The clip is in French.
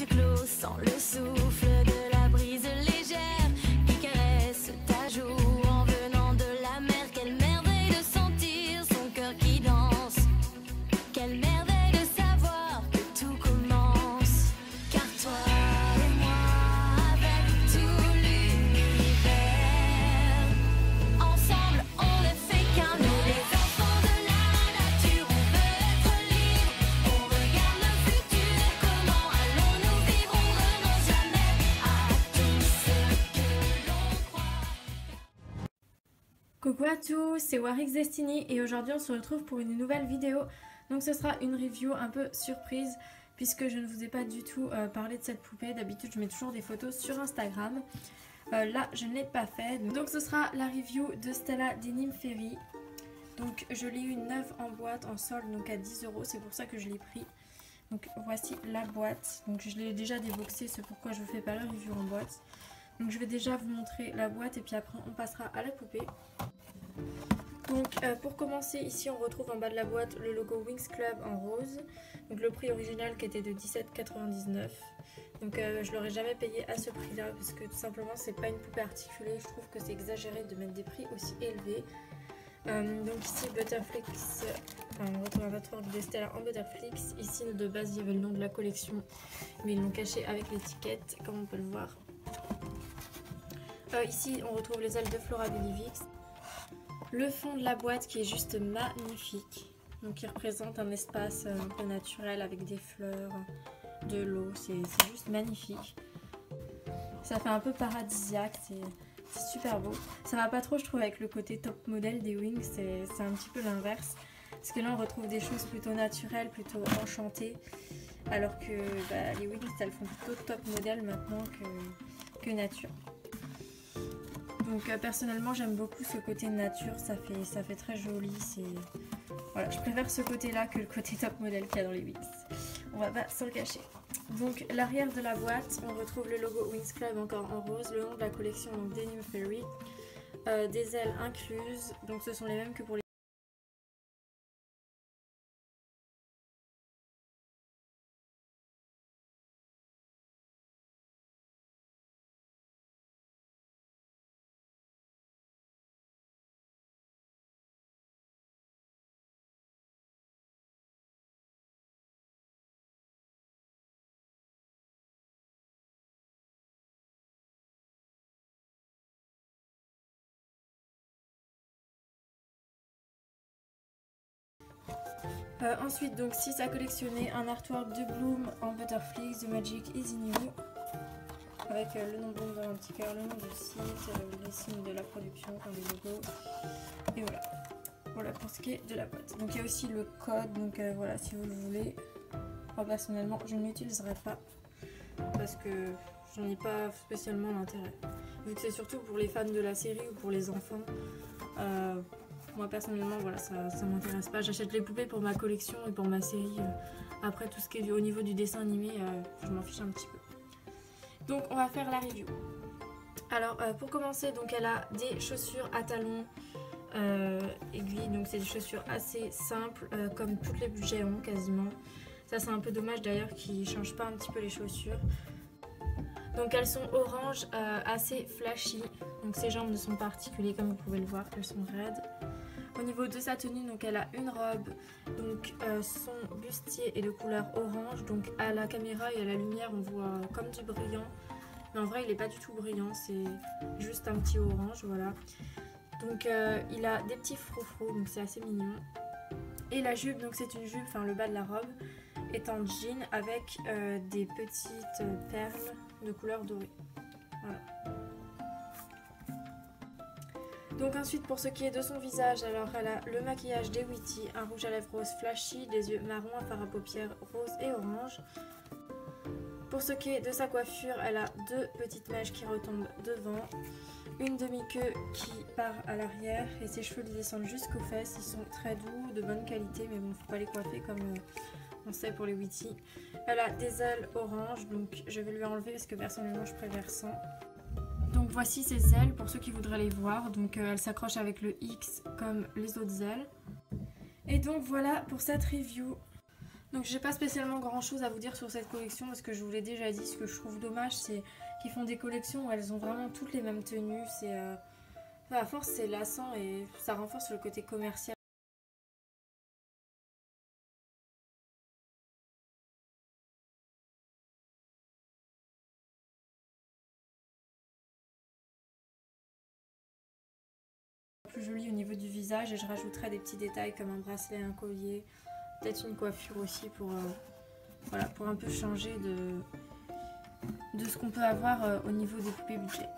clos, sans le souffle de la brise légère qui caresse ta joue en venant de la mer. Quelle merveille de sentir son cœur qui danse, quelle merveille de savoir que tout commence. Car toi et moi, avec tout l'univers, ensemble on ne fait qu'un. Nous les enfants de la nature, on veut être libre, on regarde le futur, comment allons-nous vivre, on renonce jamais à tout ce que l'on croit. Coucou à tous, c'est Warix Destiny et aujourd'hui on se retrouve pour une nouvelle vidéo. Donc ce sera une review un peu surprise puisque je ne vous ai pas du tout parlé de cette poupée. D'habitude je mets toujours des photos sur Instagram. Là je ne l'ai pas fait. Donc ce sera la review de Stella Denim Fairy. Donc je l'ai eu neuve en boîte en solde, donc à 10 €, c'est pour ça que je l'ai pris. Donc voici la boîte. Donc je l'ai déjà déboxée, c'est pourquoi je ne vous fais pas la review en boîte. Donc je vais déjà vous montrer la boîte et puis après on passera à la poupée. Donc pour commencer, ici on retrouve en bas de la boîte le logo Winx Club en rose. Donc le prix original qui était de 17,99 €. Donc je l'aurais jamais payé à ce prix là parce que tout simplement c'est pas une poupée articulée. Je trouve que c'est exagéré de mettre des prix aussi élevés. Donc ici Butterflix, on retrouve un artwork de Stella en Butterflix. Ici de base il y avait le nom de la collection mais ils l'ont caché avec l'étiquette comme on peut le voir. Ici on retrouve les ailes de Flora Bellivix. Le fond de la boîte qui est juste magnifique, donc il représente un espace un peu naturel avec des fleurs, de l'eau, c'est juste magnifique. Ça fait un peu paradisiaque, c'est super beau. Ça va pas trop je trouve avec le côté top modèle des Winx, c'est un petit peu l'inverse. Parce que là on retrouve des choses plutôt naturelles, plutôt enchantées, alors que les Winx elles font plutôt top modèle maintenant que nature. Donc personnellement j'aime beaucoup ce côté nature, ça fait très joli, voilà, je préfère ce côté là que le côté top modèle qu'il y a dans les Winx. On va pas se le cacher. Donc l'arrière de la boîte, on retrouve le logo Winx Club encore en rose, le nom de la collection donc Denim Fairy, des ailes incluses, donc ce sont les mêmes que pour les ensuite, donc 6 à collectionner, un artwork de Bloom en Butterflix, The Magic is in You, avec le nom de Bloom dans un petit cœur, le nom du site, les signes de la production, enfin les logos, et voilà. Voilà pour ce qui est de la boîte. Donc il y a aussi le code, donc voilà si vous le voulez. Moi personnellement je ne l'utiliserai pas, parce que j'en ai pas spécialement l'intérêt. Vu que c'est surtout pour les fans de la série ou pour les enfants. Moi personnellement voilà ça m'intéresse pas, j'achète les poupées pour ma collection et pour ma série, après tout ce qui est au niveau du dessin animé je m'en fiche un petit peu. Donc on va faire la review. Alors pour commencer, donc elle a des chaussures à talons aiguilles, donc c'est des chaussures assez simples comme toutes les budgets ont quasiment. Ça c'est un peu dommage d'ailleurs qu'ils ne changent pas un petit peu les chaussures. Donc elles sont orange, assez flashy, donc ses jambes ne sont pas articulées comme vous pouvez le voir, elles sont raides. Au niveau de sa tenue, donc elle a une robe, donc son bustier est de couleur orange, donc à la caméra et à la lumière on voit comme du brillant, mais en vrai il n'est pas du tout brillant, c'est juste un petit orange, voilà. Donc il a des petits froufrous, donc c'est assez mignon. Et la jupe, donc c'est une jupe, enfin le bas de la robe est en jean avec des petites perles de couleur dorée. Voilà. Donc ensuite pour ce qui est de son visage, alors elle a le maquillage des Witty, un rouge à lèvres rose flashy, des yeux marrons, un fard à paupières rose et orange. Pour ce qui est de sa coiffure, elle a deux petites mèches qui retombent devant, une demi-queue qui part à l'arrière et ses cheveux descendent jusqu'aux fesses. Ils sont très doux, de bonne qualité, mais bon, faut pas les coiffer comme on sait pour les Witty. Elle a des ailes orange, donc je vais lui enlever parce que personnellement je préfère sans. Donc voici ses ailes pour ceux qui voudraient les voir. Donc elle s'accroche avec le X comme les autres ailes. Et donc voilà pour cette review. Donc j'ai pas spécialement grand chose à vous dire sur cette collection parce que je vous l'ai déjà dit. Ce que je trouve dommage, c'est qu'ils font des collections où elles ont vraiment toutes les mêmes tenues. C'est à force c'est lassant et ça renforce le côté commercial. Plus joli au niveau du visage et je rajouterai des petits détails comme un bracelet, un collier, peut-être une coiffure aussi pour, voilà, pour un peu changer de ce qu'on peut avoir au niveau des poupées budget.